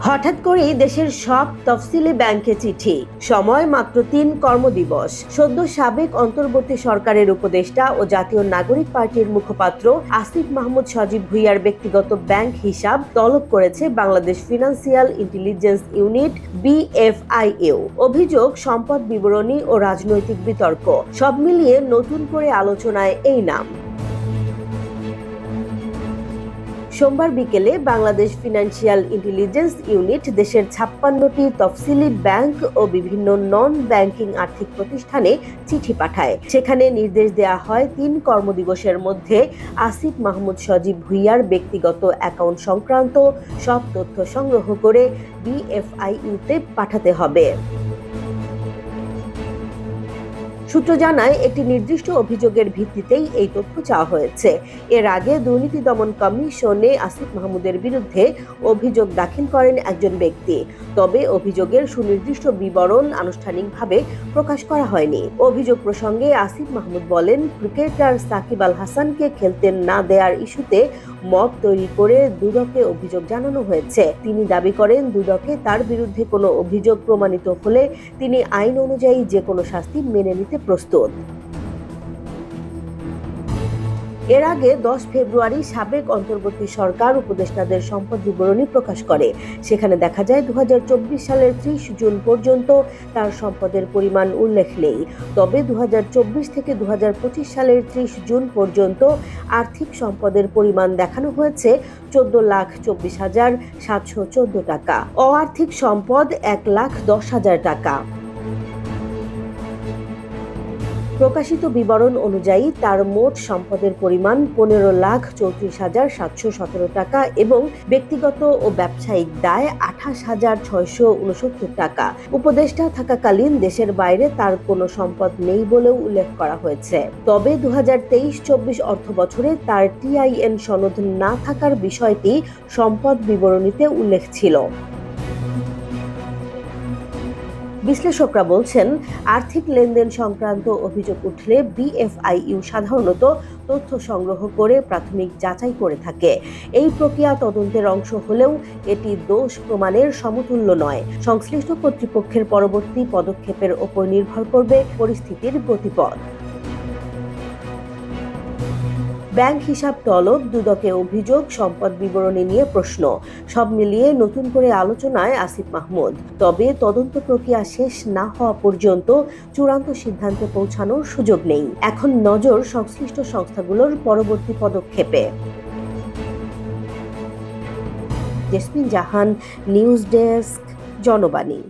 হঠাৎ করেই দেশের সব তফসিলি ব্যাংকে চিঠি, সময় মাত্র ৩ কর্মদিবস। সদ্য সাবেক অন্তর্বর্তী সরকারের উপদেষ্টা ও জাতীয় নাগরিক পার্টির মুখপাত্র আসিফ মাহমুদ সজীব ভুঁইয়ার ব্যক্তিগত ব্যাংক হিসাব তলব করেছে Bangladesh financial intelligence unit BFIU। অভিযোগ, সম্পদ বিবরণী ও রাজনৈতিক বিতর্ক, সব মিলিয়ে নতুন করে আলোচনায় এই নাম। সোমবার বিকেলে বাংলাদেশ ফিনান্সিয়াল ইন্টেলিজেন্স ইউনিট দেশের ৫৬টি তফসিলি ব্যাংক ও বিভিন্ন নন ব্যাংকিং আর্থিক প্রতিষ্ঠানে চিঠি পাঠায়। সেখানে নির্দেশ দেওয়া হয় ৩ কর্মদিবসের মধ্যে আসিফ মাহমুদ সজীব ভুঁইয়ার ব্যক্তিগত অ্যাকাউন্ট সংক্রান্ত সব তথ্য সংগ্রহ করে BFIU-তে পাঠাতে হবে। সূত্র জানায়, একটি নির্দিষ্ট অভিযোগের ভিত্তিতেই এই তথ্য চাওয়া হয়েছে। এর আগে দুর্নীতি দমন কমিশনে আসিফ মাহমুদের বিরুদ্ধে অভিযোগ দাখিল করেন একজন ব্যক্তি। তবে অভিযোগের সুনির্দিষ্ট বিবরণ আনুষ্ঠানিকভাবে প্রকাশ করা হয়নি। অভিযোগ প্রসঙ্গে আসিফ মাহমুদ বলেন, ক্রিকেটার সাকিব আল হাসানকে খেলতে না দেওয়ার ইস্যুতে মব তৈরি করে দুদকে অভিযোগ জানানো হয়েছে। তিনি দাবি করেন, দুদকে তার বিরুদ্ধে কোনো অভিযোগ প্রমাণিত হলে তিনি আইন অনুযায়ী যে কোনো শাস্তি মেনে নিতে প্রস্তুত। এর আগে 10 ফেব্রুয়ারি সাবেক অন্তর্বর্তী সরকার উপদেষ্টাদের সম্পদ বিবরণী প্রকাশ করে। সেখানে দেখা যায় 2024 সালের 30 জুন পর্যন্ত তার সম্পদের পরিমাণ উল্লেখ নেই। তবে 2024 থেকে 2025 সালের 30 জুন পর্যন্ত আর্থিক সম্পদের পরিমাণ দেখানো হয়েছে 14,24,714 টাকা। অআর্থিক সম্পদ 1,10,000 টাকা। প্রকাশিত বিবরণ অনুযায়ী তার মোট সম্পদের পরিমাণ 15,34,717 টাকা এবং ব্যক্তিগত ও ব্যবসায়িক দায় 28,669 টাকা। উপদেষ্টা থাকাকালীন দেশের বাইরে তার কোনো সম্পদ নেই বলেও উল্লেখ করা হয়েছে। তবে 2023-24 অর্থবছরে তার TIN সনদ না থাকার বিষয়টি সম্পদ বিবরণীতে উল্লেখ ছিল। বিশ্লেষকরা বলছেন, আর্থিক লেনদেন সংক্রান্ত অভিযোগ উঠলে BFIU সাধারণত তথ্য সংগ্রহ করে প্রাথমিক যাচাই করে থাকে। এই প্রক্রিয়া তদন্তের অংশ হলেও এটি দোষ প্রমাণের সমতুল্য নয়। সংশ্লিষ্ট কর্তৃপক্ষের পরবর্তী পদক্ষেপের ওপর নির্ভর করবে পরিস্থিতির গতিপথ। ব্যাংক হিসাব তলব, দুদকে অভিযোগ, সম্পদ বিবরণী নিয়ে প্রশ্ন, সব মিলিয়ে নতুন করে আলোচনায় আসিফ মাহমুদ। তবে তদন্ত প্রক্রিয়া শেষ না হওয়া পর্যন্ত চূড়ান্ত সিদ্ধান্তে পৌঁছানোর সুযোগ নেই। এখন নজর সংশ্লিষ্ট সংস্থাগুলোর পরবর্তী পদক্ষেপে। জেসমিন জাহান, নিউজ ডেস্ক, জনবাণী।